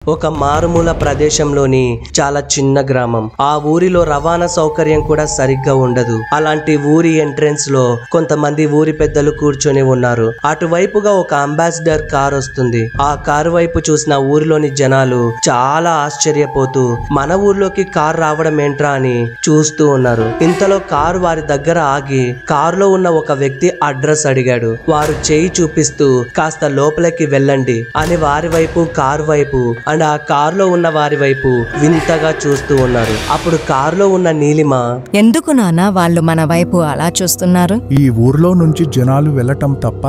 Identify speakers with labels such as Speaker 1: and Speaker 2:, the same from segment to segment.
Speaker 1: ఒక మారుమూల ప్రదేశంలోని చాలా చిన్న గ్రామం. ఆ ఊరిలో రవాణా సౌకర్యం కూడా సరిగ్గా ఉండదు. అలాంటి ఊరి ఎంట్రెన్స్ లో కొంతమంది ఊరి పెద్దలు కూర్చొని ఉన్నారు. అటువైపుగా ఒక అంబాసిడర్ కార్ వస్తుంది. ఆ కారు వైపు చూసిన ఊరిలోని జనాలు చాలా ఆశ్చర్యపోతూ మన ఊర్లోకి కార్ రావడం ఏంట్రా అని చూస్తూ ఉన్నారు. ఇంతలో కారు వారి దగ్గర ఆగి కారులో ఉన్న ఒక వ్యక్తి అడ్రస్ అడిగాడు. వారు చేయి చూపిస్తూ కాస్త లోపలికి వెళ్ళండి అని వారి వైపు కారు వైపు అండ్ ఆ కారులో ఉన్న వారి వైపు వింతగా చూస్తూ ఉన్నారు. అప్పుడు కారులో ఉన్న నీలిమ,
Speaker 2: ఎందుకు నాన్న వాళ్ళు మన వైపు అలా చూస్తున్నారు?
Speaker 3: ఈ ఊర్లో నుంచి జనాలు వెళ్ళటం తప్ప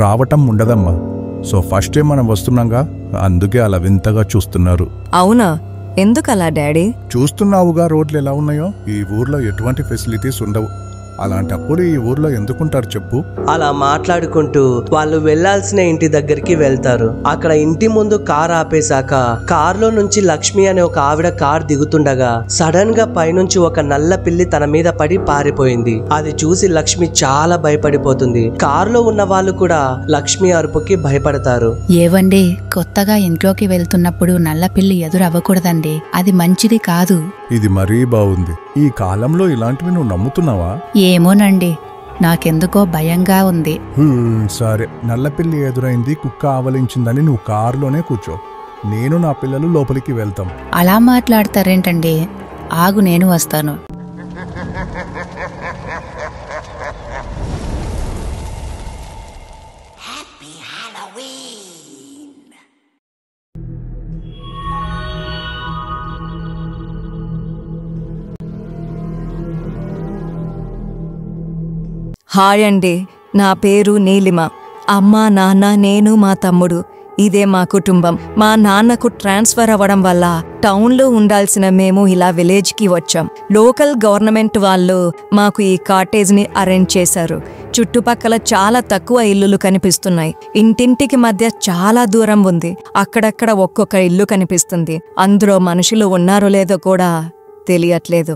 Speaker 3: రావటం ఉండదమ్మా. సో ఫస్ట్ టైం మనం వస్తున్నాగా, అందుకే అలా వింతగా చూస్తున్నారు.
Speaker 2: అవునా? ఎందుకలా డాడీ?
Speaker 3: చూస్తున్నావుగా రోడ్లు ఎలా ఉన్నాయో. ఈ ఊర్లో ఎటువంటి ఫెసిలిటీస్ ఉండవు. అలాంటప్పుడు ఈ ఊర్లో ఎందుకుంటారు చెప్పు?
Speaker 1: అలా మాట్లాడుకుంటూ వాళ్ళు వెళ్లాల్సిన ఇంటి దగ్గరికి వెళ్తారు. అక్కడ ఇంటి ముందు కార్ ఆపేశాక కారులో నుంచి లక్ష్మి అనే ఒక ఆవిడ కార్ దిగుతుండగా సడన్ గా పైనుంచి ఒక నల్ల పిల్లి తన మీద పడి పారిపోయింది. అది చూసి లక్ష్మి చాలా భయపడిపోతుంది. కారులో ఉన్న వాళ్ళు కూడా లక్ష్మి అరుపుకి భయపడతారు.
Speaker 4: ఏవండి, కొత్తగా ఇంట్లోకి వెళ్తున్నప్పుడు నల్ల పిల్లి ఎదురవ్వకూడదండి. అది మంచిది కాదు.
Speaker 3: ఇది మరీ బాగుంది. ఈ కాలంలో ఇలాంటివి నువ్వు నమ్ముతున్నావా?
Speaker 4: ఏమోనండి, నాకెందుకో భయంగా ఉంది.
Speaker 3: సరే, నల్లపిల్లి ఎదురైంది, కుక్క ఆవలించిందని నువ్వు కారులోనే కూర్చో. నేను నా పిల్లలు లోపలికి వెళ్తాం.
Speaker 4: అలా మాట్లాడతారేంటండి? ఆగు, నేను వస్తాను.
Speaker 2: హాయ్ అండి, నా పేరు నీలిమ. అమ్మ, నాన్న, నేను, మా తమ్ముడు, ఇదే మా కుటుంబం. మా నాన్నకు ట్రాన్స్ఫర్ అవ్వడం వల్ల టౌన్లో ఉండాల్సిన మేము ఇలా విలేజ్కి వచ్చాం. లోకల్ గవర్నమెంట్ వాళ్ళు మాకు ఈ కాటేజ్ని అరేంజ్ చేశారు. చుట్టుపక్కల చాలా తక్కువ ఇల్లులు కనిపిస్తున్నాయి. ఇంటింటికి మధ్య చాలా దూరం ఉంది. అక్కడక్కడ ఒక్కొక్క ఇల్లు కనిపిస్తుంది. అందులో మనుషులు ఉన్నారో లేదో కూడా తెలియట్లేదు.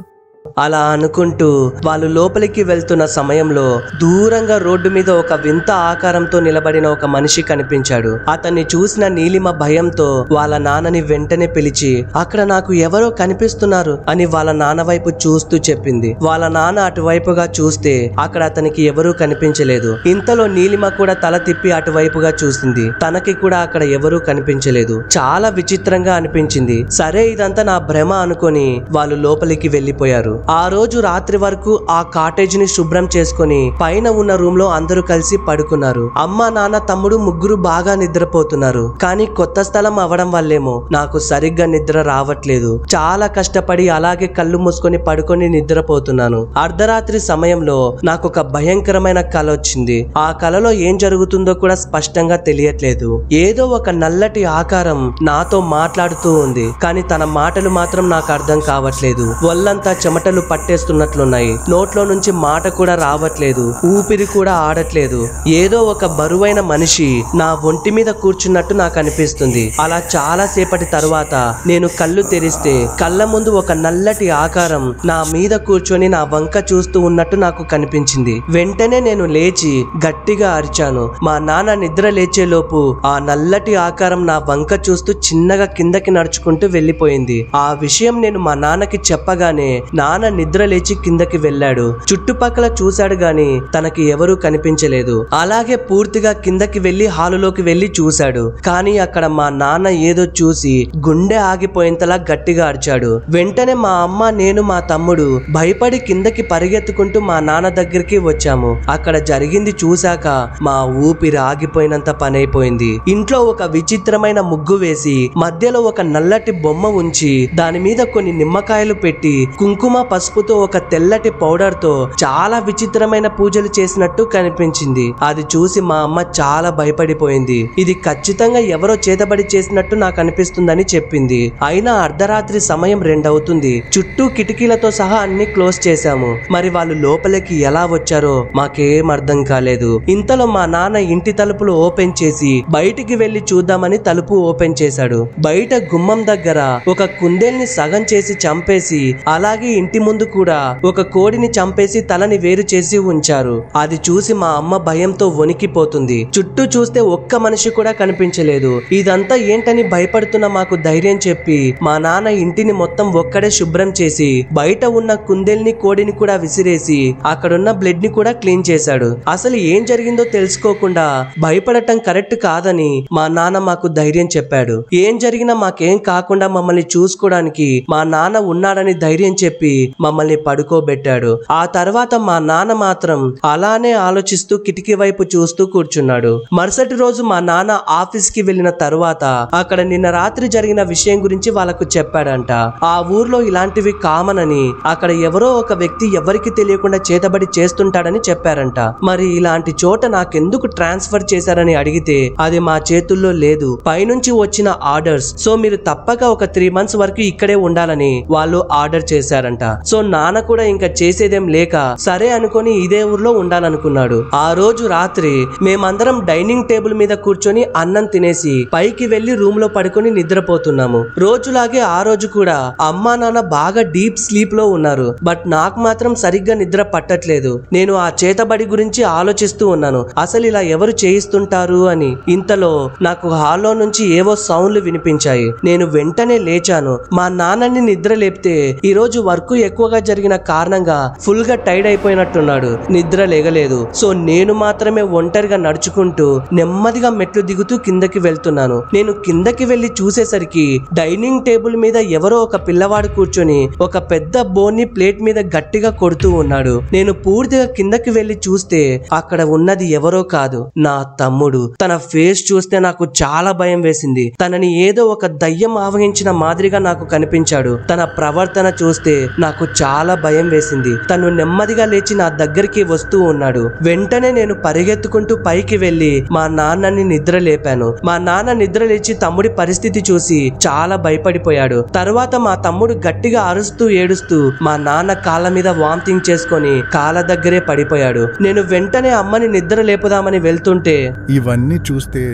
Speaker 1: అలా అనుకుంటూ వాళ్ళు లోపలికి వెళ్తున్న సమయంలో దూరంగా రోడ్డు మీద ఒక వింత ఆకారంతో నిలబడిన ఒక మనిషి కనిపించాడు. అతన్ని చూసిన నీలిమ భయంతో వాళ్ళ నాన్నని వెంటనే పిలిచి, అక్కడ నాకు ఎవరో కనిపిస్తున్నారు అని వాళ్ళ నాన్న వైపు చూస్తూ చెప్పింది. వాళ్ళ నాన్న అటువైపుగా చూస్తే అక్కడ అతనికి ఎవరూ కనిపించలేదు. ఇంతలో నీలిమ కూడా తల తిప్పి అటువైపుగా చూసింది. తనకి కూడా అక్కడ ఎవరూ కనిపించలేదు. చాలా విచిత్రంగా అనిపించింది. సరే, ఇదంతా నా భ్రమ అనుకొని వాళ్ళు లోపలికి వెళ్లిపోయారు. ఆ రోజు రాత్రి వరకు ఆ కాటేజ్ ని శుభ్రం చేసుకుని పైన ఉన్న రూమ్ లో అందరూ కలిసి పడుకున్నారు. అమ్మ, నాన్న, తమ్ముడు ముగ్గురు బాగా నిద్రపోతున్నారు. కానీ కొత్త స్థలం అవడం వల్లేమో నాకు సరిగ్గా నిద్ర రావట్లేదు. చాలా కష్టపడి అలాగే కళ్ళు మూసుకొని పడుకొని నిద్రపోతున్నాను. అర్ధరాత్రి సమయంలో నాకు ఒక భయంకరమైన కల వచ్చింది. ఆ కలలో ఏం జరుగుతుందో కూడా స్పష్టంగా తెలియట్లేదు. ఏదో ఒక నల్లటి ఆకారం నాతో మాట్లాడుతూ ఉంది. కానీ తన మాటలు మాత్రం నాకు అర్థం కావట్లేదు. ఒళ్ళంతా చెమటలు పట్టేస్తున్నట్లున్నాయి. నోట్లో నుంచి మాట కూడా రావట్లేదు. ఊపిరి కూడా ఆడట్లేదు. ఏదో ఒక బరువైన మనిషి నా ఒంటి మీద కూర్చున్నట్టు నాకు అనిపిస్తుంది. అలా చాలా సేపటి తరువాత నేను కళ్ళు తెరిస్తే కళ్ళ ముందు ఒక నల్లటి ఆకారం నా మీద కూర్చొని నా వంక చూస్తూ ఉన్నట్టు నాకు కనిపించింది. వెంటనే నేను లేచి గట్టిగా అరిచాను. మా నాన్న నిద్ర లేచే లోపు ఆ నల్లటి ఆకారం నా వంక చూస్తూ చిన్నగా కిందకి నడుచుకుంటూ వెళ్ళిపోయింది. ఆ విషయం నేను మా నాన్నకి చెప్పగానే నాన్న నిద్ర లేచి కిందకి వెళ్ళాడు. చుట్టుపక్కల చూశాడు గాని తనకి ఎవరూ కనిపించలేదు. అలాగే పూర్తిగా కిందకి వెళ్లి హాలులోకి వెళ్లి చూశాడు. కానీ అక్కడ మా నాన్న ఏదో చూసి గుండె ఆగిపోయేంతలా గట్టిగా అరిచాడు. వెంటనే మా అమ్మ, నేను, మా తమ్ముడు భయపడి కిందకి పరిగెత్తుకుంటూ మా నాన్న దగ్గరికి వచ్చాము. అక్కడ జరిగింది చూశాక మా ఊపిరి ఆగిపోయినంత పనైపోయింది. ఇంట్లో ఒక విచిత్రమైన ముగ్గు వేసి మధ్యలో ఒక నల్లటి బొమ్మ ఉంచి దాని మీద కొన్ని నిమ్మకాయలు పెట్టి కుంకుమ, పసుపుతో ఒక తెల్లటి పౌడర్ తో చాలా విచిత్రమైన పూజలు చేసినట్టు కనిపించింది. అది చూసి మా అమ్మ చాలా భయపడిపోయింది. ఇది ఖచ్చితంగా ఎవరో చేతబడి చేసినట్టు నాకు అనిపిస్తుందని చెప్పింది. అయినా అర్ధరాత్రి సమయం 2 అవుతుంది. చుట్టూ కిటికీలతో సహా అన్ని క్లోజ్ చేశాము. మరి వాళ్ళు లోపలికి ఎలా వచ్చారో మాకేం అర్థం కాలేదు. ఇంతలో మా నాన్న ఇంటి తలుపులు ఓపెన్ చేసి బయటికి వెళ్లి చూద్దామని తలుపు ఓపెన్ చేశాడు. బయట గుమ్మం దగ్గర ఒక కుందేల్ని సగం చేసి చంపేసి అలాగే ఇంటి ఇంటి ముందు కూడా ఒక కోడిని చంపేసి తలని వేరు చేసి ఉంచారు. అది చూసి మా అమ్మ భయంతో వణికిపోతుంది. చుట్టూ చూస్తే ఒక్క మనిషి కూడా కనిపించలేదు. ఇదంతా ఏంటని భయపడుతున్న మాకు ధైర్యం చెప్పి మా నాన్న ఇంటిని మొత్తం ఒక్కడే శుభ్రం చేసి బయట ఉన్న కుందేల్ని కోడిని కూడా విసిరేసి అక్కడున్న బ్లడ్ ని కూడా క్లీన్ చేశాడు. అసలు ఏం జరిగిందో తెలుసుకోకుండా భయపడటం కరెక్ట్ కాదని మా నాన్న మాకు ధైర్యం చెప్పాడు. ఏం జరిగినా మాకేం కాకుండా మమ్మల్ని చూసుకోవడానికి మా నాన్న ఉన్నాడని ధైర్యం చెప్పి మమ్మల్ని పడుకోబెట్టాడు. ఆ తర్వాత మా నాన్న మాత్రం అలానే ఆలోచిస్తూ కిటికీ వైపు చూస్తూ కూర్చున్నాడు. మరుసటి రోజు మా నాన్న ఆఫీస్ కి వెళ్లిన తరువాత అక్కడ నిన్న రాత్రి జరిగిన విషయం గురించి వాళ్ళకు చెప్పాడంట. ఆ ఊర్లో ఇలాంటివి కామన్ అని, అక్కడ ఎవరో ఒక వ్యక్తి ఎవరికి తెలియకుండా చేతబడి చేస్తుంటాడని చెప్పారంట. మరి ఇలాంటి చోట నాకెందుకు ట్రాన్స్ఫర్ చేశారని అడిగితే అది మా చేతుల్లో లేదు, పైనుంచి వచ్చిన ఆర్డర్స్, సో మీరు తప్పక ఒక 3 months వరకు ఇక్కడే ఉండాలని వాళ్ళు ఆర్డర్ చేశారంట. సో నాన్న కూడా ఇంకా చేసేదేం లేక సరే అనుకొని ఇదే ఊర్లో ఉండాలనుకున్నాడు. ఆ రోజు రాత్రి మేమందరం డైనింగ్ టేబుల్ మీద కూర్చొని అన్నం తినేసి పైకి వెళ్లి రూమ్ లో పడుకొని నిద్రపోతున్నాము. రోజులాగే ఆ రోజు కూడా అమ్మా నాన్న బాగా డీప్ స్లీప్ లో ఉన్నారు. బట్ నాకు మాత్రం సరిగ్గా నిద్ర పట్టట్లేదు. నేను ఆ చేతబడి గురించి ఆలోచిస్తూ ఉన్నాను, అసలు ఇలా ఎవరు చేయిస్తుంటారు అని. ఇంతలో నాకు హాల్లో నుంచి ఏవో సౌండ్లు వినిపించాయి. నేను వెంటనే లేచాను. మా నాన్నని నిద్ర లేపితే ఈ రోజు వర్క్ ఎక్కువగా జరిగిన కారణంగా ఫుల్ గా టైర్డ్ అయిపోయినట్టున్నాడు. నిద్ర లేగలేదు. సో నేను మాత్రమే ఒంటరిగా నడుచుకుంటూ నెమ్మదిగా మెట్లు దిగుతూ కిందకి వెళ్తున్నాను. నేను కిందకి వెళ్లి చూసేసరికి డైనింగ్ టేబుల్ మీద ఎవరో ఒక పిల్లవాడు కూర్చొని ఒక పెద్ద బోన్ని ప్లేట్ మీద గట్టిగా కొడుతూ ఉన్నాడు. నేను పూర్తిగా కిందకి వెళ్లి చూస్తే అక్కడ ఉన్నది ఎవరో కాదు, నా తమ్ముడు. తన ఫేస్ చూస్తే నాకు చాలా భయం వేసింది. తనని ఏదో ఒక దయ్యం ఆవహించిన మాదిరిగా నాకు కనిపించాడు. తన ప్రవర్తన చూస్తే నాకు చాలా భయం వేసింది. తను నెమ్మదిగా లేచి నా దగ్గరికి వస్తూ ఉన్నాడు. వెంటనే నేను పరిగెత్తుకుంటూ పైకి వెళ్లి మా నాన్నని నిద్ర లేపాను. మా నాన్న నిద్ర లేచి తమ్ముడి పరిస్థితి చూసి చాలా భయపడిపోయాడు. తర్వాత మా తమ్ముడు గట్టిగా అరుస్తూ ఏడుస్తూ మా నాన్న కాళ్ళ మీద వామిటింగ్ చేసుకొని కాళ్ళ దగ్గరే పడిపోయాడు. నేను వెంటనే అమ్మని నిద్ర లేపుదామని వెళ్తుంటే
Speaker 3: ఇవన్నీ చూస్తే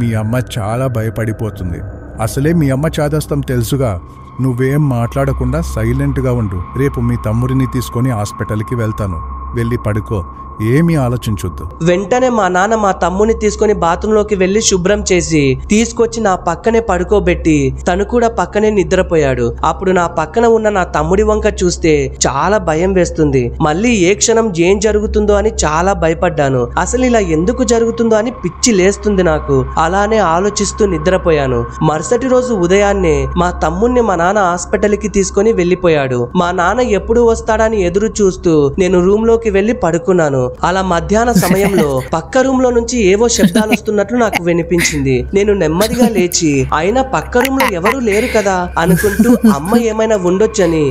Speaker 3: మీ అమ్మ చాలా భయపడిపోతుంది. అసలే మీ అమ్మ చాదస్తం తెలుసుగా. నువ్వేం మాట్లాడకుండా సైలెంట్గా ఉండు. రేపు మీ తమ్ముడిని తీసుకొని హాస్పిటల్కి వెళ్తాను. వెళ్ళి పడుకో, ఏమీ ఆలోచించొద్దు.
Speaker 1: వెంటనే మా నాన్న మా తమ్ముని తీసుకొని బాత్రూంలోకి వెళ్లి శుభ్రం చేసి తీసుకొచ్చి నా పక్కనే పడుకోబెట్టి తను కూడా పక్కనే నిద్రపోయాడు. అప్పుడు నా పక్కన ఉన్న నా తమ్ముడి వంక చూస్తే చాలా భయం వేస్తుంది. మళ్ళీ ఏ క్షణం ఏం జరుగుతుందో అని చాలా భయపడ్డాను. అసలు ఇలా ఎందుకు జరుగుతుందో అని పిచ్చి లేస్తుంది నాకు. అలానే ఆలోచిస్తూ నిద్రపోయాను. మరుసటి రోజు ఉదయాన్నే మా తమ్ముణ్ణి మా నాన్న హాస్పిటల్ కి తీసుకొని వెళ్లిపోయాడు. మా నాన్న ఎప్పుడు వస్తాడని ఎదురు చూస్తూ నేను రూమ్ లోకి వెళ్లి పడుకున్నాను. అలా మధ్యాహ్న సమయంలో పక్క రూమ్ లో నుంచి ఏవో శబ్దాలు వస్తున్నట్లు నాకు వినిపించింది. నేను నెమ్మదిగా లేచి అయినా పక్క రూమ్ లో ఎవరూ లేరు కదా అనుకుంటూ అమ్మ ఏమైనా ఉండొచ్చని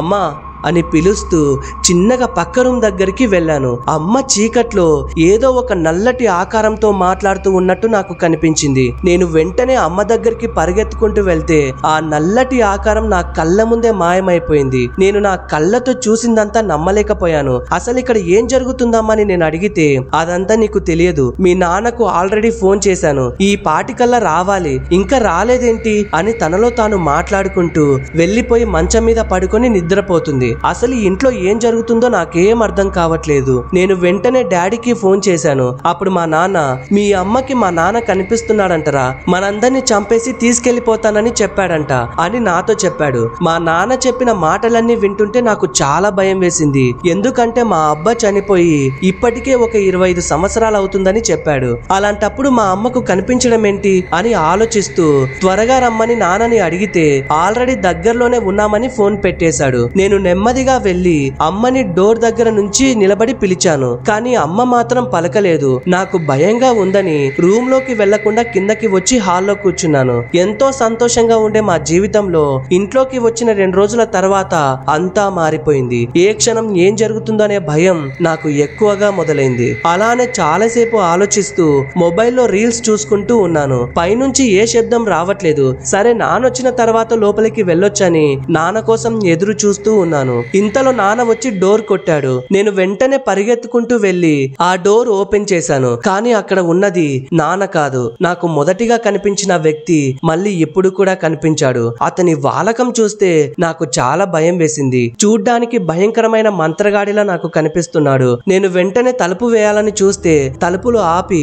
Speaker 1: అమ్మా అని పిలుస్తూ చిన్నగా పక్క రూమ్ దగ్గరికి వెళ్ళాను. అమ్మ చీకట్లో ఏదో ఒక నల్లటి ఆకారంతో మాట్లాడుతూ ఉన్నట్టు నాకు కనిపించింది. నేను వెంటనే అమ్మ దగ్గరికి పరిగెత్తుకుంటూ వెళ్తే ఆ నల్లటి ఆకారం నా కళ్ళ ముందే మాయమైపోయింది. నేను నా కళ్ళతో చూసిందంతా నమ్మలేకపోయాను. అసలు ఇక్కడ ఏం జరుగుతుందమ్మని నేను అడిగితే అదంతా నీకు తెలియదు, మీ నాన్నకు ఆల్రెడీ ఫోన్ చేశాను, ఈ పాటికల్లా రావాలి, ఇంకా రాలేదేంటి అని తనలో తాను మాట్లాడుకుంటూ వెళ్లిపోయి మంచం మీద పడుకొని నిద్రపోతుంది. అసలు ఇంట్లో ఏం జరుగుతుందో నాకేం అర్థం కావట్లేదు. నేను వెంటనే డాడీకి ఫోన్ చేశాను. అప్పుడు మా నాన్న, మీ అమ్మకి మా నాన్న కనిపిస్తున్నాడంటరా, మనందరినీ చంపేసి తీసుకెళ్లిపోతానని చెప్పాడంట అని నాతో చెప్పాడు. మా నాన్న చెప్పిన మాటలన్నీ వింటుంటే నాకు చాలా భయం వేసింది. ఎందుకంటే మా అబ్బా చనిపోయి ఇప్పటికే ఒక 25 సంవత్సరాలు అవుతుందని చెప్పాడు. అలాంటప్పుడు మా అమ్మకు కనిపించడం ఏంటి అని ఆలోచిస్తూ త్వరగా రమ్మని నాన్నని అడిగితే ఆల్రెడీ దగ్గరలోనే ఉన్నామని ఫోన్ పెట్టేశాడు. నేను నెమ్మదిగా వెళ్లి అమ్మని డోర్ దగ్గర నుంచి నిలబడి పిలిచాను. కానీ అమ్మ మాత్రం పలకలేదు. నాకు భయంగా ఉందని రూమ్ లోకి వెళ్లకుండా కిందకి వచ్చి హాల్లో కూర్చున్నాను. ఎంతో సంతోషంగా ఉండే మా జీవితంలో ఇంట్లోకి వచ్చిన 2 రోజుల తర్వాత అంతా మారిపోయింది. ఏ క్షణం ఏం జరుగుతుందో అనే భయం నాకు ఎక్కువగా మొదలైంది. అలానే చాలాసేపు ఆలోచిస్తూ మొబైల్లో రీల్స్ చూసుకుంటూ ఉన్నాను. పైనుంచి ఏ శబ్దం రావట్లేదు. సరే నానొచ్చిన తర్వాత లోపలికి వెళ్ళొచ్చని నాన్న కోసం ఎదురు చూస్తూ ఉన్నాను. ఉన్నాను. ఇంతలో నాన్న వచ్చి డోర్ కొట్టాడు. నేను వెంటనే పరిగెత్తుకుంటూ వెళ్లి ఆ డోర్ ఓపెన్ చేశాను. కానీ అక్కడ ఉన్నది నాన్న కాదు. నాకు మొదటిగా కనిపించిన వ్యక్తి మళ్ళీ ఇప్పుడు కూడా కనిపించాడు. అతని వాలకం చూస్తే నాకు చాలా భయం వేసింది. చూడ్డానికి భయంకరమైన మంత్రగాడిలా నాకు కనిపిస్తున్నాడు. నేను వెంటనే తలుపు వేయాలని చూస్తే తలుపులు ఆపి,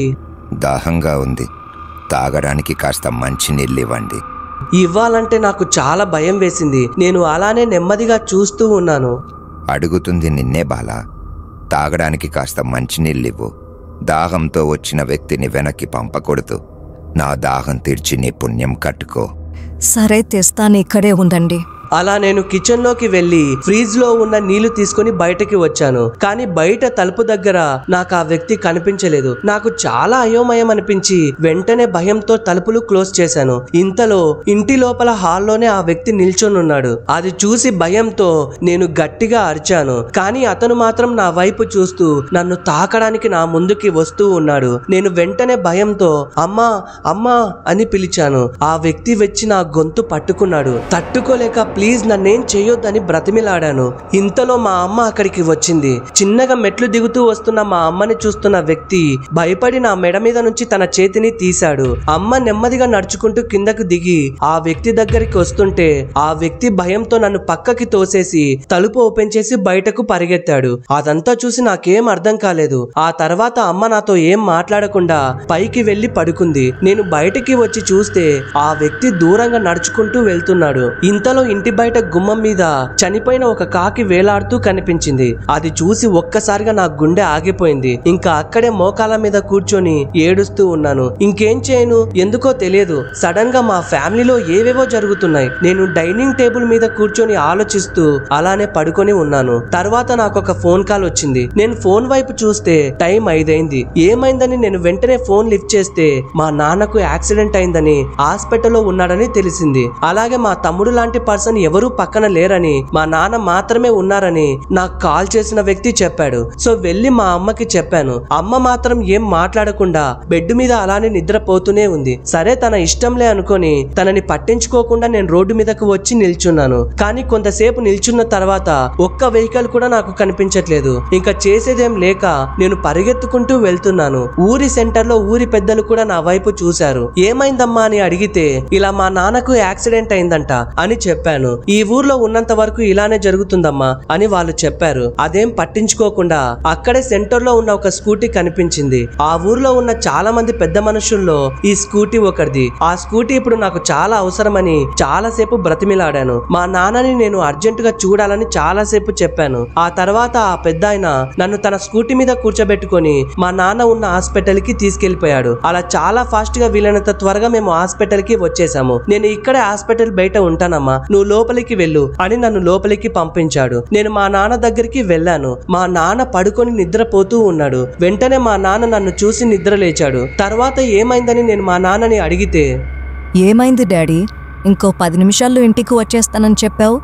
Speaker 5: దాహంగా ఉంది, తాగడానికి కాస్త మంచినీళ్ళు ఇవ్వండి.
Speaker 1: ఇవ్వాలంటే నాకు చాలా భయం వేసింది. నేను అలానే నెమ్మదిగా చూస్తూ ఉన్నాను.
Speaker 5: అడుగుతుంది నిన్నే బాలా, తాగడానికి కాస్త మంచినీళ్ళివ్వు. దాహంతో వచ్చిన వ్యక్తిని వెనక్కి పంపకూడదు. నా దాహం తీర్చి నీ పుణ్యం కట్టుకో.
Speaker 2: సరే తెస్తాను, ఇక్కడే ఉండండి.
Speaker 1: అలా నేను కిచెన్ లోకి వెళ్లి ఫ్రీజ్ లో ఉన్న నీళ్లు తీసుకుని బయటకి వచ్చాను. కానీ బయట తలుపు దగ్గర నాకు ఆ వ్యక్తి కనిపించలేదు. నాకు చాలా అయోమయం అనిపించి వెంటనే భయంతో తలుపులు క్లోజ్ చేశాను. ఇంతలో ఇంటి లోపల హాల్లోనే ఆ వ్యక్తి నిల్చొని ఉన్నాడు. అది చూసి భయంతో నేను గట్టిగా అరిచాను. కానీ అతను మాత్రం నా వైపు చూస్తూ నన్ను తాకడానికి నా ముందుకి వస్తూ ఉన్నాడు. నేను వెంటనే భయంతో అమ్మా అమ్మా అని పిలిచాను. ఆ వ్యక్తి వచ్చి నా గొంతు పట్టుకున్నాడు. తట్టుకోలేక ప్లీజ్ నన్నేం చేయొద్దని బ్రతిమిలాడాను. ఇంతలో మా అమ్మ అక్కడికి వచ్చింది. చిన్నగా మెట్లు దిగుతూ వస్తున్న మా అమ్మని చూస్తున్న వ్యక్తి భయపడి నా మెడ మీద నుంచి తన చేతిని తీశాడు. అమ్మ నెమ్మదిగా నడుచుకుంటూ కిందకు దిగి ఆ వ్యక్తి దగ్గరికి వస్తుంటే ఆ వ్యక్తి భయంతో నన్ను పక్కకి తోసేసి తలుపు ఓపెన్ చేసి బయటకు పరిగెత్తాడు. అదంతా చూసి నాకేం అర్థం కాలేదు. ఆ తర్వాత అమ్మ నాతో ఏం మాట్లాడకుండా పైకి వెళ్లి పడుకుంది. నేను బయటికి వచ్చి చూస్తే ఆ వ్యక్తి దూరంగా నడుచుకుంటూ వెళ్తున్నాడు. ఇంతలో ఇంటి బయట గుమ్మం మీద చనిపోయిన ఒక కాకి వేలాడుతూ కనిపించింది. అది చూసి ఒక్కసారిగా నా గుండె ఆగిపోయింది. ఇంకా అక్కడే మోకాల మీద కూర్చొని ఏడుస్తూ ఉన్నాను. ఇంకేం చేయను ఎందుకో తెలియదు. సడన్ గా మా ఫ్యామిలీలో ఏవేవో జరుగుతున్నాయి. నేను డైనింగ్ టేబుల్ మీద కూర్చొని ఆలోచిస్తూ అలానే పడుకొని ఉన్నాను. తర్వాత నాకు ఒక ఫోన్ కాల్ వచ్చింది. నేను ఫోన్ వైపు చూస్తే టైం 5 అయింది. ఏమైందని నేను వెంటనే ఫోన్ లిఫ్ట్ చేస్తే మా నాన్నకు యాక్సిడెంట్ అయిందని హాస్పిటల్లో ఉన్నాడని తెలిసింది. అలాగే మా తమ్ముడు లాంటి పర్సన్ ఎవరూ పక్కన లేరని, మా నాన్న మాత్రమే ఉన్నారని నాకు కాల్ చేసిన వ్యక్తి చెప్పాడు. సో వెళ్లి మా అమ్మకి చెప్పాను. అమ్మ మాత్రం ఏం మాట్లాడకుండా బెడ్ మీద అలానే నిద్రపోతూనే ఉంది. సరే తన ఇష్టంలే అనుకొని తనని పట్టించుకోకుండా నేను రోడ్డు మీదకు వచ్చి నిల్చున్నాను. కానీ కొంతసేపు నిల్చున్న తర్వాత ఒక్క వెహికల్ కూడా నాకు కనిపించట్లేదు. ఇంకా చేసేదేం లేక నేను పరిగెత్తుకుంటూ వెళ్తున్నాను. ఊరి సెంటర్ లో ఊరి పెద్దలు కూడా నా వైపు చూశారు. ఏమైందమ్మా అని అడిగితే ఇలా మా నాన్నకు యాక్సిడెంట్ అయిందంట అని చెప్పాను. ఈ ఊర్లో ఉన్నంత వరకు ఇలానే జరుగుతుందమ్మా అని వాళ్ళు చెప్పారు. అదేం పట్టించుకోకుండా అక్కడే సెంటర్ లో ఉన్న ఒక స్కూటీ కనిపించింది. ఆ ఊర్లో ఉన్న చాలా మంది పెద్ద మనుషుల్లో ఈ స్కూటీ ఒకరిది. ఆ స్కూటీ ఇప్పుడు నాకు చాలా అవసరమని చాలాసేపు బ్రతిమిలాడాను. మా నాన్నని నేను అర్జెంటుగా చూడాలని చాలాసేపు చెప్పాను. ఆ తర్వాత ఆ పెద్ద ఆయన నన్ను తన స్కూటీ మీద కూర్చోబెట్టుకొని మా నాన్న ఉన్న హాస్పిటల్ కి తీసుకెళ్లిపోయాడు. అలా చాలా ఫాస్ట్ గా వీలైనంత త్వరగా మేము హాస్పిటల్ కి వచ్చేసాము. నేను ఇక్కడే హాస్పిటల్ బయట ఉంటానమ్మా, నువ్వు లోపలికి వెళ్ళు అని నన్ను లోపలికి పంపించాడు. నేను మా నాన్న దగ్గరికి వెళ్ళాను. మా నాన్న పడుకొని నిద్రపోతూ ఉన్నాడు. వెంటనే మా నాన్న నన్ను చూసి నిద్ర లేచాడు. తర్వాత ఏమైందని నేను మా నాన్నని అడిగితే,
Speaker 2: ఏమైంది డాడీ? ఇంకో 10 నిమిషాల్లో ఇంటికి వచ్చేస్తానని చెప్పావు.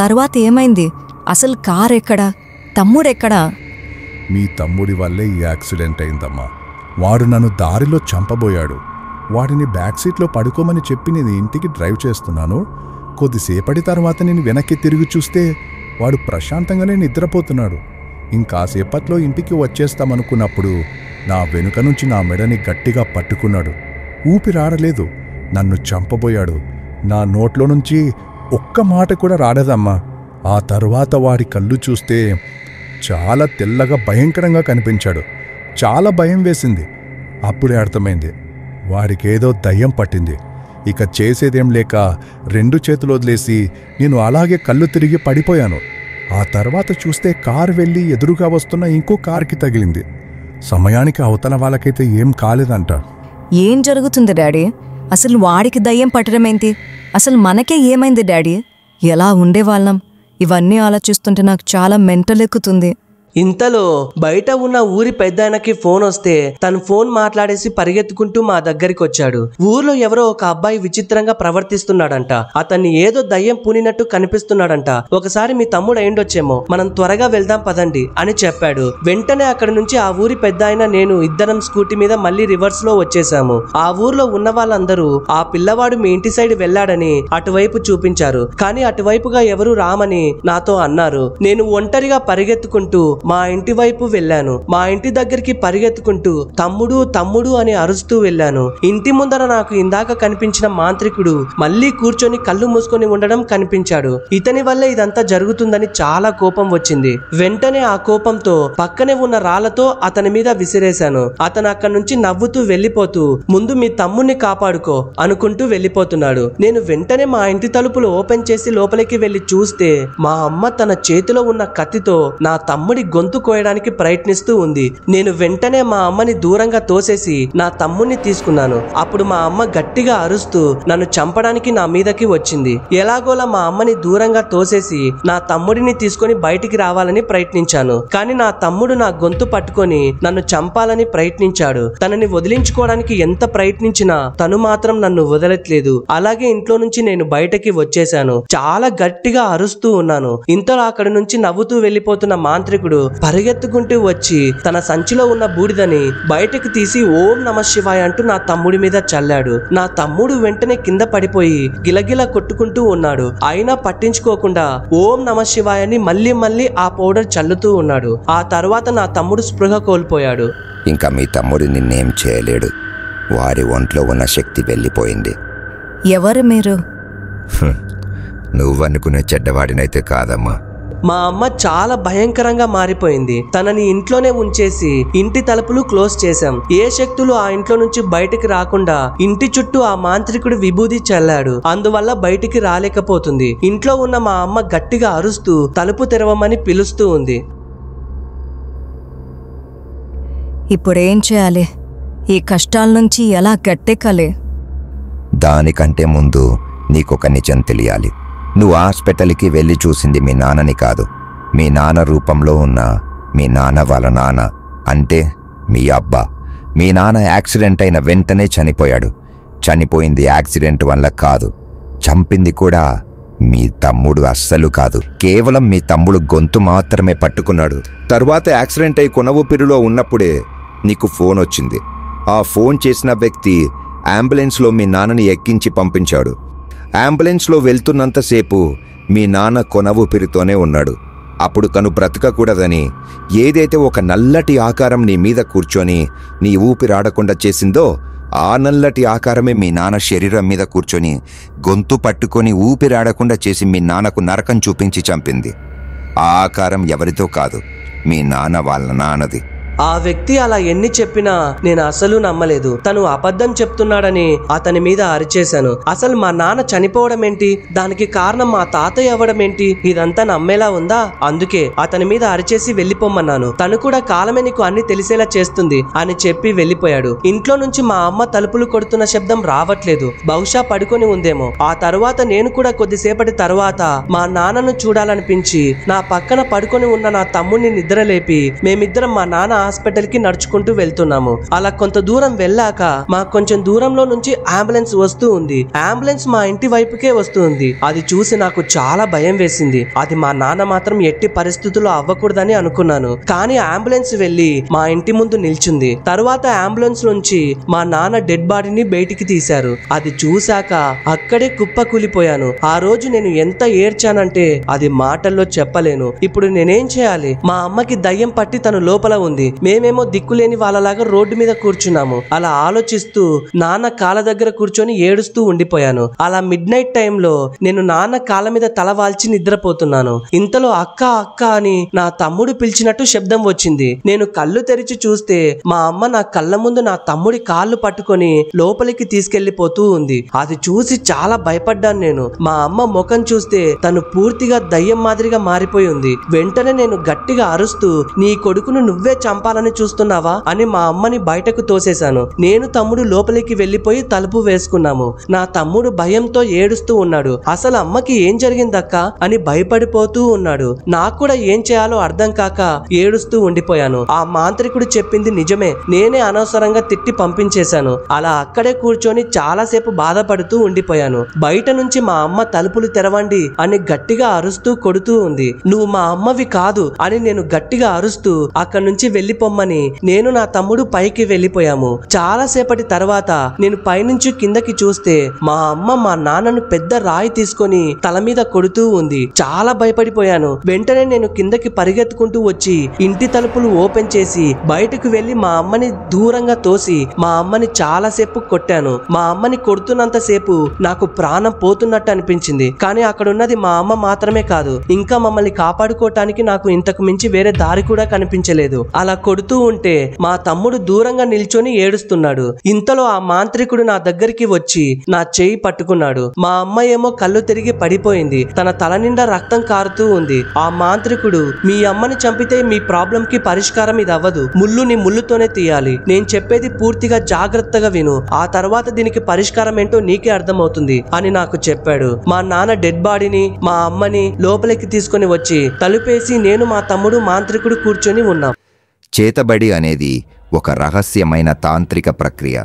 Speaker 2: తర్వాత ఏమైంది? అసలు కార్ ఎక్కడా? తమ్ముడెక్కడా?
Speaker 3: మీ తమ్ముడి వల్లే ఈ యాక్సిడెంట్ అయిందమ్మా. వాడు నన్ను దారిలో చంపబోయాడు. వాడిని బ్యాక్ సీట్లో పడుకోమని చెప్పి నేను ఇంటికి డ్రైవ్ చేస్తున్నాను. కొద్దిసేపటి తర్వాత నేను వెనక్కి తిరిగి చూస్తే వాడు ప్రశాంతంగానే నిద్రపోతున్నాడు. ఇంకాసేపట్లో ఇంటికి వచ్చేస్తామనుకున్నప్పుడు నా వెనుక నుంచి నా మెడని గట్టిగా పట్టుకున్నాడు. ఊపిరాడలేదు. నన్ను చంపబోయాడు. నా నోట్లో నుంచి ఒక్క మాట కూడా రాలేదమ్మా. ఆ తర్వాత వాడి కళ్ళు చూస్తే చాలా తెల్లగా భయంకరంగా కనిపించాడు. చాలా భయం వేసింది. అప్పుడే అర్థమైంది వాడికేదో దయ్యం పట్టింది. ఇక చేసేదేం లేక 2 చేతులు వదిలేసి నేను అలాగే కళ్ళు తిరిగి పడిపోయాను. ఆ తర్వాత చూస్తే కారు వెళ్ళి ఎదురుగా వస్తున్న ఇంకో కారుకి తగిలింది. సమయానికి అవతల వాళ్ళకైతే ఏం కాలేదంట.
Speaker 2: ఏం జరుగుతుంది డాడీ? అసలు వాడికి దయ్యం పట్టడమేంటి? అసలు మనకే ఏమైంది డాడీ? ఎలా ఉండేవాళ్ళం? ఇవన్నీ ఆలోచిస్తుంటే నాకు చాలా మెంటల్ ఎక్కుతుంది.
Speaker 1: ఇంతలో బయట ఉన్న ఊరి పెద్దాయనకి ఫోన్ వస్తే తను ఫోన్ మాట్లాడేసి పరిగెత్తుకుంటూ మా దగ్గరికి వచ్చాడు. ఊర్లో ఎవరో ఒక అబ్బాయి విచిత్రంగా ప్రవర్తిస్తున్నాడంట. అతన్ని ఏదో దయ్యం పూనినట్టు కనిపిస్తున్నాడంట. ఒకసారి మీ తమ్ముడు అయిండొచ్చేమో, మనం త్వరగా వెళ్దాం పదండి అని చెప్పాడు. వెంటనే అక్కడ నుంచి ఆ ఊరి పెద్దాయన నేను ఇద్దరం స్కూటీ మీద మళ్ళీ రివర్స్ లో వచ్చేసాము. ఆ ఊర్లో ఉన్న వాళ్ళందరూ ఆ పిల్లవాడు మీ ఇంటి సైడ్ వెళ్ళాడని అటువైపు చూపించారు. కానీ అటువైపుగా ఎవరు రామని నాతో అన్నారు. నేను ఒంటరిగా పరిగెత్తుకుంటూ మా ఇంటి వైపు వెళ్ళాను. మా ఇంటి దగ్గరికి పరిగెత్తుకుంటూ తమ్ముడు తమ్ముడు అని అరుస్తూ వెళ్ళాను. ఇంటి ముందర నాకు ఇందాక కనిపించిన మాంత్రికుడు మళ్ళీ కూర్చొని కళ్ళు మూసుకొని ఉండడం కనిపించాడు. ఇతని వల్లే ఇదంతా జరుగుతుందని చాలా కోపం వచ్చింది. వెంటనే ఆ కోపంతో పక్కనే ఉన్న రాళ్లతో అతని మీద విసిరేశాను. అతను అక్కడి నుంచి నవ్వుతూ వెళ్ళిపోతూ ముందు మీ తమ్ముడిని కాపాడుకో అనుకుంటూ వెళ్ళిపోతున్నాడు. నేను వెంటనే మా ఇంటి తలుపులు ఓపెన్ చేసి లోపలికి వెళ్లి చూస్తే మా అమ్మ తన చేతిలో ఉన్న కత్తితో నా తమ్ముడి గొంతు కోయడానికి ప్రయత్నిస్తూ ఉంది. నేను వెంటనే మా అమ్మని దూరంగా తోసేసి నా తమ్ముడిని తీసుకున్నాను. అప్పుడు మా అమ్మ గట్టిగా అరుస్తూ నన్ను చంపడానికి నా మీదకి వచ్చింది. ఎలాగోలా మా అమ్మని దూరంగా తోసేసి నా తమ్ముడిని తీసుకొని బయటికి రావాలని ప్రయత్నించాను. కానీ నా తమ్ముడు నా గొంతు పట్టుకొని నన్ను చంపాలని ప్రయత్నించాడు. తనని వదిలించుకోవడానికి ఎంత ప్రయత్నించినా తను మాత్రం నన్ను వదలట్లేదు. అలాగే ఇంట్లో నుంచి నేను బయటకి వచ్చేసాను. చాలా గట్టిగా అరుస్తూ ఉన్నాను. ఇంతలో అక్కడి నుంచి నవ్వుతూ వెళ్లిపోతున్న మాంత్రికుడు పరిగెత్తుకుంటూ వచ్చి తన సంచిలో ఉన్న బూడిదని బయటకు తీసి ఓం నమ శివాయ అంటూ నా తమ్ముడి మీద చల్లాడు. నా తమ్ముడు వెంటనే కింద పడిపోయి గిలగిల కొట్టుకుంటూ ఉన్నాడు. అయినా పట్టించుకోకుండా ఓం నమ శివాయ అని మళ్ళీ మళ్ళీ ఆ పౌడర్ చల్లుతూ ఉన్నాడు. ఆ తర్వాత నా తమ్ముడు స్పృహ కోల్పోయాడు.
Speaker 5: ఇంకా మీ తమ్ముడు నిన్నేం చేయలేడు. వారి ఒంట్లో ఉన్న శక్తి వెళ్ళిపోయింది.
Speaker 2: ఎవరు మీరు?
Speaker 5: నువ్వనుకునే చెడ్డవాడినైతే కాదమ్మా.
Speaker 1: మా అమ్మ చాలా భయంకరంగా మారిపోయింది. తనని ఇంట్లోనే ఉంచేసి ఇంటి తలుపులు క్లోజ్ చేశాం. ఏ శక్తులు ఆ ఇంట్లో నుంచి బయటికి రాకుండా ఇంటి చుట్టూ ఆ మాంత్రికుడు విభూది చల్లాడు. అందువల్ల బయటికి రాలేకపోతుంది. ఇంట్లో ఉన్న మా అమ్మ గట్టిగా అరుస్తూ తలుపు తెరవమని పిలుస్తూ ఉంది.
Speaker 2: ఇప్పుడేం చేయాలి? ఈ కష్టాల నుంచి ఎలా గట్టెక్కాలి?
Speaker 5: దానికంటే ముందు నీకొక నిజం తెలియాలి. నువ్వు హాస్పిటల్కి వెళ్ళి చూసింది మీ నాన్నని కాదు, మీ నాన్న రూపంలో ఉన్న మీ నాన్న వాళ్ళ నాన్న, అంటే మీ అబ్బా. మీ నాన్న యాక్సిడెంట్ అయిన వెంటనే చనిపోయాడు. చనిపోయింది యాక్సిడెంట్ వల్ల కాదు, చంపింది కూడా మీ తమ్ముడు అస్సలు కాదు. కేవలం మీ తమ్ముడు గొంతు మాత్రమే పట్టుకున్నాడు. తర్వాత యాక్సిడెంట్ అయి కొన ఊపిరిలో ఉన్నప్పుడే నీకు ఫోన్ వచ్చింది. ఆ ఫోన్ చేసిన వ్యక్తి అంబులెన్స్లో మీ నాన్నని ఎక్కించి పంపించాడు. అంబులెన్స్లో వెళ్తున్నంతసేపు మీ నాన్న కొన ఊపిరితోనే ఉన్నాడు. అప్పుడు తను బ్రతకకూడదని ఏదైతే ఒక నల్లటి ఆకారం నీ మీద కూర్చొని నీ ఊపిరాడకుండా చేసిందో, ఆ నల్లటి ఆకారమే మీ నాన్న శరీరం మీద కూర్చొని గొంతు పట్టుకొని ఊపిరాడకుండా చేసి మీ నాన్నకు నరకం చూపించి చంపింది. ఆ ఆకారం ఎవరితో కాదు, మీ నాన్న వాళ్ళ నాన్నది.
Speaker 1: ఆ వ్యక్తి అలా ఎన్ని చెప్పినా నేను అసలు నమ్మలేదు. తను అబద్ధం చెప్తున్నాడని అతని మీద అరిచేశాను. అసలు మా నాన్న చనిపోవడం ఏంటి, దానికి కారణం మా తాతయ్య అవ్వడం ఏంటి, ఇదంతా నమ్మేలా ఉందా? అందుకే అతని మీద అరిచేసి వెళ్ళిపోమన్నాను. తను కూడా కాలమే నీకు అన్ని తెలిసేలా చేస్తుంది అని చెప్పి వెళ్ళిపోయాడు. ఇంట్లో నుంచి మా అమ్మ తలుపులు కొడుతున్న శబ్దం రావట్లేదు. బహుశా పడుకొని ఉందేమో. ఆ తర్వాత నేను కూడా కొద్దిసేపటి తర్వాత మా నాన్నను చూడాలనిపించి నా పక్కన పడుకొని ఉన్న నా తమ్ముడిని నిద్రలేపి మేమిద్దరం మా నాన్న హాస్పిటల్ కి నడుచుకుంటూ వెళ్తున్నాము. అలా కొంత దూరం వెళ్ళాక మా కొంచెం దూరంలో నుంచి అంబులెన్స్ వస్తూ ఉంది. అంబులెన్స్ మా ఇంటి వైపుకే వస్తుంది. అది చూసి నాకు చాలా భయం వేసింది. అది మా నాన్న మాత్రం ఎట్టి పరిస్థితుల్లో అవ్వకూడదని అనుకున్నాను. కానీ అంబులెన్స్ వెళ్లి మా ఇంటి ముందు నిల్చుంది. తర్వాత అంబులెన్స్ నుంచి మా నాన్న డెడ్ బాడీని బయటికి తీశారు. అది చూశాక అక్కడే కుప్ప కూలిపోయాను. ఆ రోజు నేను ఎంత ఏడ్చానంటే అది మాటల్లో చెప్పలేను. ఇప్పుడు నేనేం చేయాలి? మా అమ్మకి దయ్యం పట్టి తను లోపల ఉంది. మేమేమో దిక్కులేని వాళ్ళలాగా రోడ్డు మీద కూర్చున్నాము. అలా ఆలోచిస్తూ నాన్న కాళ్ళ దగ్గర కూర్చొని ఏడుస్తూ ఉండిపోయాను. అలా మిడ్ నైట్ టైంలో నేను నాన్న కాళ్ళ మీద తల వాల్చి నిద్రపోతున్నాను. ఇంతలో అక్క అక్క అని నా తమ్ముడు పిలిచినట్టు శబ్దం వచ్చింది. నేను కళ్ళు తెరిచి చూస్తే మా అమ్మ నా కళ్ళ ముందు నా తమ్ముడి కాళ్ళు పట్టుకొని లోపలికి తీసుకెళ్లిపోతూ ఉంది. అది చూసి చాలా భయపడ్డాను నేను. మా అమ్మ ముఖం చూస్తే తను పూర్తిగా దయ్యం మాదిరిగా మారిపోయి ఉంది. వెంటనే నేను గట్టిగా అరుస్తూ నీ కొడుకును నువ్వే చంప చంపాలని చూస్తున్నావా అని మా అమ్మని బయటకు తోసేశాను. నేను తమ్ముడు లోపలికి వెళ్లిపోయి తలుపు వేసుకున్నాము. నా తమ్ముడు భయంతో ఏడుస్తూ ఉన్నాడు. అసలు అమ్మకి ఏం జరిగిందక్క అని భయపడిపోతూ ఉన్నాడు. నాకు కూడా ఏం చేయాలో అర్థం కాక ఏడుస్తూ ఉండిపోయాను. ఆ మాంత్రికుడు చెప్పింది నిజమే, నేనే అనవసరంగా తిట్టి పంపించేశాను. అలా అక్కడే కూర్చొని చాలాసేపు బాధపడుతూ ఉండిపోయాను. బయట నుంచి మా అమ్మ తలుపులు తెరవండి అని గట్టిగా అరుస్తూ కొడుతూ ఉంది. నువ్వు మా అమ్మవి కాదు అని నేను గట్టిగా అరుస్తూ అక్కడి నుంచి వెళ్లిపోమ్మని నేను నా తమ్ముడు పైకి వెళ్లిపోయాము. చాలా సేపటి తర్వాత నేను పైనుంచి కిందకి చూస్తే మా అమ్మ మా నాన్నను పెద్ద రాయి తీసుకొని తల మీద కొడుతూ ఉంది. చాలా భయపడిపోయాను. వెంటనే నేను కిందకి పరిగెత్తుకుంటూ వచ్చి ఇంటి తలుపులు ఓపెన్ చేసి బయటకు వెళ్లి మా అమ్మని దూరంగా తోసి మా అమ్మని చాలా సేపు కొట్టాను. మా అమ్మని కొడుతున్నంత సేపు నాకు ప్రాణం పోతున్నట్టు అనిపించింది. కానీ అక్కడ ఉన్నది మా అమ్మ మాత్రమే కాదు, ఇంకా మమ్మల్ని కాపాడుకోవటానికి నాకు ఇంతకు మించి వేరే దారి కూడా కనిపించలేదు. అలా కొడుతూ ఉంటే మా తమ్ముడు దూరంగా నిల్చొని ఏడుస్తున్నాడు. ఇంతలో ఆ మాంత్రికుడు నా దగ్గరికి వచ్చి నా చేయి పట్టుకున్నాడు. మా అమ్మ ఏమో కళ్ళు తిరిగి పడిపోయింది. తన తల నిండా రక్తం కారుతూ ఉంది. ఆ మాంత్రికుడు, మీ అమ్మని చంపితే మీ ప్రాబ్లం కి పరిష్కారం ఇది అవ్వదు, ముళ్ళుని ముళ్ళుతోనే తీయాలి. నేను చెప్పేది పూర్తిగా జాగ్రత్తగా విను, ఆ తర్వాత దీనికి పరిష్కారం ఏంటో నీకే అర్థమవుతుంది అని నాకు చెప్పాడు. మా నాన్న డెడ్ బాడీని మా అమ్మని లోపలికి తీసుకుని వచ్చి తలుపేసి నేను మా తమ్ముడు మాంత్రికుడు కూర్చొని ఉన్నాం.
Speaker 5: చేతబడి అనేది ఒక రహస్యమైన తాంత్రిక ప్రక్రియ.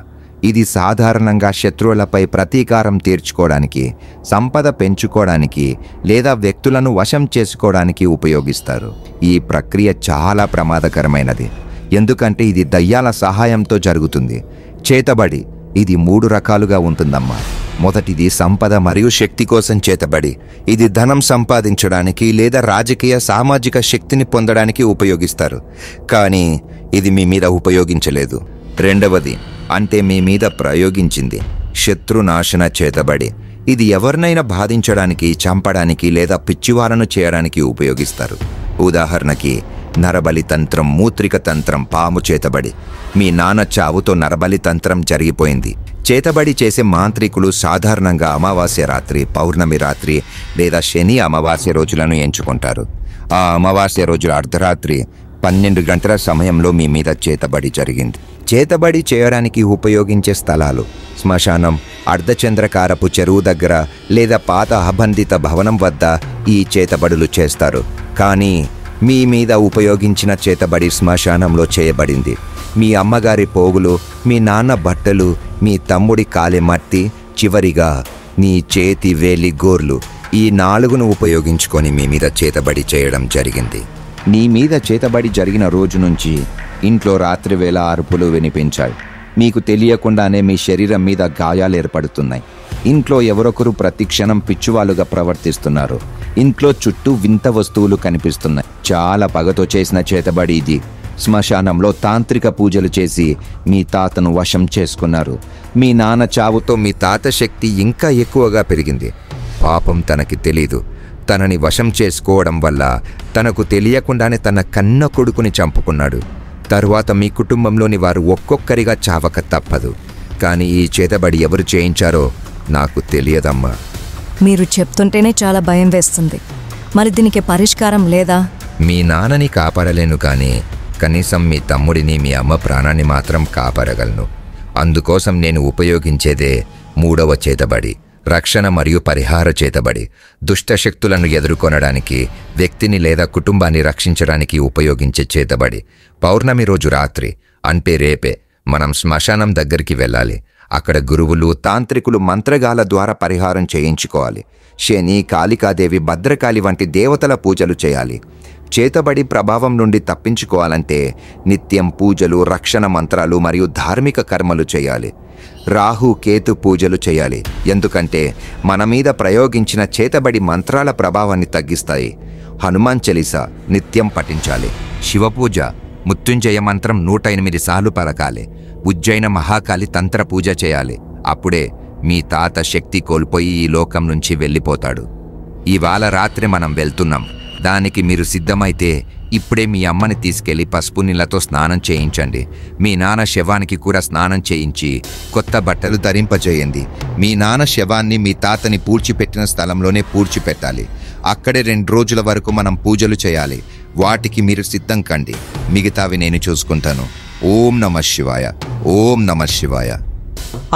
Speaker 5: ఇది సాధారణంగా శత్రువులపై ప్రతీకారం తీర్చుకోవడానికి, సంపద పెంచుకోవడానికి లేదా వ్యక్తులను వశం చేసుకోవడానికి ఉపయోగిస్తారు. ఈ ప్రక్రియ చాలా ప్రమాదకరమైనది, ఎందుకంటే ఇది దయ్యాల సహాయంతో జరుగుతుంది. చేతబడి ఇది 3 రకాలుగా ఉంటుందమ్మా. మొదటిది సంపద మరియు శక్తి కోసం చేతబడి. ఇది ధనం సంపాదించడానికి లేదా రాజకీయ సామాజిక శక్తిని పొందడానికి ఉపయోగిస్తారు, కానీ ఇది మీ మీద ఉపయోగించలేదు. రెండవది అంటే మీ మీద ప్రయోగించింది శత్రునాశన చేతబడి. ఇది ఎవరినైనా బాధించడానికి, చంపడానికి లేదా పిచ్చివారను చేయడానికి ఉపయోగిస్తారు. ఉదాహరణకి నరబలి తంత్రం, మూత్రిక తంత్రం, పాము చేతబడి. మీ నాన్న చావుతో నరబలి తంత్రం జరిగిపోయింది. చేతబడి చేసే మాంత్రికులు సాధారణంగా అమావాస్య రాత్రి, పౌర్ణమి రాత్రి లేదా శని అమావాస్య రోజులను ఎంచుకుంటారు. ఆ అమావాస్య రోజుల అర్ధరాత్రి 12 గంటల సమయంలో మీ మీద చేతబడి జరిగింది. చేతబడి చేయడానికి ఉపయోగించే స్థలాలు శ్మశానం, అర్ధచంద్రకారపు చెరువు దగ్గర లేదా పాత అబంధిత భవనం వద్ద ఈ చేతబడులు చేస్తారు. కానీ మీ మీద ఉపయోగించిన చేతబడి శ్మశానంలో చేయబడింది. మీ అమ్మగారి పోగులు, మీ నాన్న బట్టలు, మీ తమ్ముడి కాలి మట్టి, చివరిగా నీ చేతి వేలి గోర్లు, ఈ 4ను ఉపయోగించుకొని మీ మీద చేతబడి చేయడం జరిగింది. నీ మీద చేతబడి జరిగిన రోజు నుంచి ఇంట్లో రాత్రివేళ అరుపులు వినిపించాయి. మీకు తెలియకుండానే మీ శరీరం మీద గాయాలు ఏర్పడుతున్నాయి. ఇంట్లో ఎవరొకరు ప్రతి క్షణం పిచ్చివాలుగా ప్రవర్తిస్తున్నారు. ఇంట్లో చుట్టూ వింత వస్తువులు కనిపిస్తున్నాయి. చాలా పగతో చేసిన చేతబడి ఇది. శ్మశానంలో తాంత్రిక పూజలు చేసి మీ తాతను వశం చేసుకున్నారు. మీ నాన్న చావుతో మీ తాత శక్తి ఇంకా ఎక్కువగా పెరిగింది. పాపం తనకి తెలీదు. తనని వశం చేసుకోవడం వల్ల తనకు తెలియకుండానే తన కన్న కొడుకుని చంపుకున్నాడు. తరువాత మీ కుటుంబంలోని వారు ఒక్కొక్కరిగా చావక తప్పదు. కానీ ఈ చేతబడి ఎవరు చేయించారో నాకు తెలియదమ్మా.
Speaker 2: మీరు చెప్తుంటేనే చాలా భయం వేస్తుంది. మరి దీనికి పరిష్కారం లేదా?
Speaker 5: మీ నాన్నని కాపాడలేను, కానీ కనీసం మీ తమ్ముడిని, మీ అమ్మ ప్రాణాన్ని మాత్రం కాపాడగలను. అందుకోసం నేను ఉపయోగించేదే 3వ చేతబడి, రక్షణ మరియు పరిహార చేతబడి. దుష్టశక్తులను ఎదుర్కొనడానికి, వ్యక్తిని లేదా కుటుంబాన్ని రక్షించడానికి ఉపయోగించే చేతబడి. పౌర్ణమి రోజు రాత్రి అంటే రేపే మనం శ్మశానం దగ్గరికి వెళ్ళాలి. అక్కడ గురువులు, తాంత్రికులు మంత్రగాల ద్వారా పరిహారం చేయించుకోవాలి. శని, కాళికాదేవి, భద్రకాళి వంటి దేవతల పూజలు చేయాలి. చేతబడి ప్రభావం నుండి తప్పించుకోవాలంటే నిత్యం పూజలు, రక్షణ మంత్రాలు మరియు ధార్మిక కర్మలు చేయాలి. రాహు, కేతు పూజలు చేయాలి, ఎందుకంటే మన మీద ప్రయోగించిన చేతబడి మంత్రాల ప్రభావాన్ని తగ్గిస్తాయి. హనుమాన్ చాలీసా నిత్యం పఠించాలి. శివపూజ, మృత్యుంజయ మంత్రం 108 సార్లు పలకాలి. ఉజ్జయిన మహాకాళి తంత్ర పూజ చేయాలి. అప్పుడే మీ తాత శక్తి కోల్పోయి ఈ లోకం నుంచి వెళ్ళిపోతాడు. ఇవాళ రాత్రి మనం వెళ్తున్నాం. దానికి మీరు సిద్ధమైతే ఇప్పుడే మీ అమ్మని తీసుకెళ్లి పసుపు నీళ్లతో స్నానం చేయించండి. మీ నాన్న శవానికి కూడా స్నానం చేయించి కొత్త బట్టలు ధరింపజేయండి. మీ నాన్న శవాన్ని మీ తాతని పూడ్చిపెట్టిన స్థలంలోనే పూడ్చిపెట్టాలి. అక్కడే 2 రోజుల వరకు మనం పూజలు చేయాలి. వాటికి మీరు సిద్ధం కండి, మిగతావి నేను చూసుకుంటాను. ఓం నమః శివాయ, ఓం నమః శివాయ.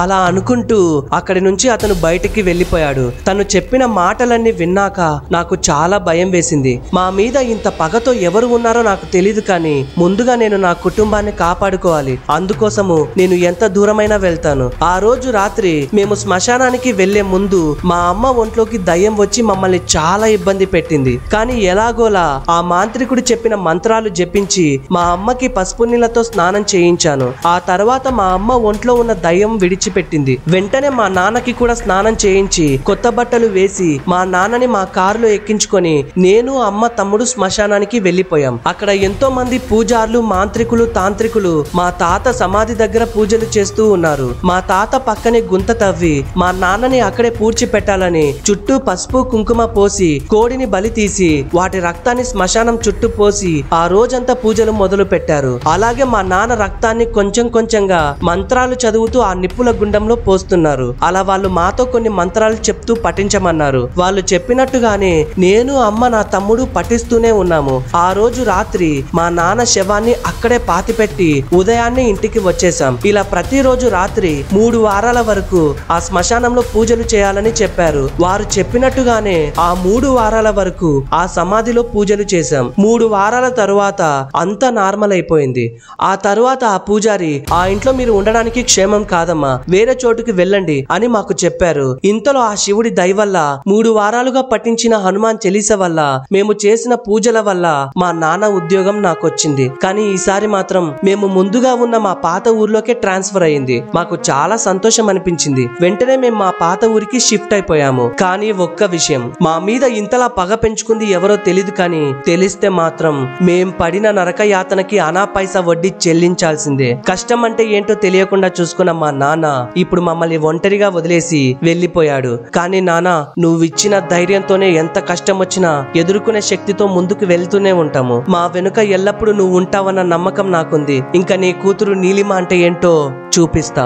Speaker 1: అలా అనుకుంటూ అక్కడి నుంచి అతను బయటికి వెళ్ళిపోయాడు. తను చెప్పిన మాటలన్నీ విన్నాక నాకు చాలా భయం వేసింది. మా మీద ఇంత పగతో ఎవరు ఉన్నారో నాకు తెలియదు, కానీ ముందుగా నేను నా కుటుంబాన్ని కాపాడుకోవాలి. అందుకోసము నేను ఎంత దూరమైనా వెళ్తాను. ఆ రోజు రాత్రి మేము శ్మశానానికి వెళ్లే ముందు మా అమ్మ ఒంట్లోకి దయ్యం వచ్చి మమ్మల్ని చాలా ఇబ్బంది పెట్టింది. కానీ ఎలాగోలా ఆ మాంత్రికుడు చెప్పిన మంత్రాలు జపించి మా అమ్మకి పసుపు నీళ్లతో స్నానం చేయించాను. ఆ తర్వాత మా అమ్మ ఒంట్లో ఉన్న దయ్యం విడిచిపెట్టింది. వెంటనే మా నాన్నకి కూడా స్నానం చేయించి కొత్త బట్టలు వేసి మా నాన్నని మా కారులో ఎక్కించుకొని నేను, అమ్మ, తమ్ముడు శ్మశానానికి వెళ్లిపోయాం. అక్కడ ఎంతో మంది పూజార్లు, మాంత్రికులు, తాంత్రికులు మా తాత సమాధి దగ్గర పూజలు చేస్తూ ఉన్నారు. మా తాత పక్కనే గుంత తవ్వి మా నాన్నని అక్కడే పూడ్చి పెట్టాలని చుట్టూ పసుపు కుంకుమ పోసి కోడిని బలి తీసి వాటి రక్తాన్ని శ్మశానం చుట్టూ పోసి ఆ రోజంతా పూజలు మొదలు పెట్టారు. అలాగే మా నాన్న రక్తాన్ని కొంచెం కొంచెంగా మంత్రాలు చదువుతూ ఆ నిప్పుల గుండంలో పోస్తున్నారు. అలా వాళ్ళు మాతో కొన్ని మంత్రాలు చెప్తూ పఠించమన్నారు. వాళ్ళు చెప్పినట్టుగానే నేను, అమ్మ, నా తమ్ముడు పఠిస్తూనే ఉన్నాము. ఆ రోజు రాత్రి మా నాన్న శవాన్ని అక్కడే పాతిపెట్టి ఉదయాన్నే ఇంటికి వచ్చేసాం. ఇలా ప్రతిరోజు రాత్రి 3 వారాల వరకు ఆ శ్మశానంలో పూజలు చేయాలని చెప్పారు. వారు చెప్పినట్టుగానే ఆ 3 వారాల వరకు ఆ సమాధిలో పూజలు చేశాం. 3 వారాల తరువాత అంతా నార్మల్ అయిపోయింది. ఆ తరువాత ఆ పూజారి ఆ ఇంట్లో మీరు ఉండడానికి క్షేమం కాదమ్మా, వేరే చోటుకి వెళ్ళండి అని మాకు చెప్పారు. ఇంతలో ఆ శివుడి దయ వల్ల 3 వారాలుగా పఠించిన హనుమాన్ చాలీసా వల్ల మేము చేసిన పూజల వల్ల మా నాన్న ఉద్యోగం నాకొచ్చింది. కానీ ఈసారి మాత్రం మేము ముందుగా ఉన్న మా పాత ఊర్లోకే ట్రాన్స్ఫర్ అయింది. మాకు చాలా సంతోషం అనిపించింది. వెంటనే మేము మా పాత ఊరికి షిఫ్ట్ అయిపోయాము. కానీ ఒక్క విషయం, మా మీద ఇంతలా పగ పెంచుకుంది ఎవరో తెలీదు, కానీ తెలిస్తే మాత్రం మేం పడిన నరక యాతనకి అనా పైసా వడ్డీ చెల్లించాల్సిందే. కష్టం అంటే ఏంటో తెలియకుండా చూసుకున్న మా నాన్న ఇప్పుడు మమ్మల్ని ఒంటరిగా వదిలేసి వెళ్ళిపోయాడు. కానీ నాన్న, నువ్విచ్చిన ధైర్యంతోనే ఎంత కష్టం వచ్చినా ఎదుర్కొనే శక్తితో ముందుకు వెళ్తూనే ఉంటాము. మా వెనుక ఎల్లప్పుడూ నువ్వు ఉంటావన్న నమ్మకం నాకుంది. ఇంకా నీ కూతురు నీలిమ అంటే ఏంటో చూపిస్తా.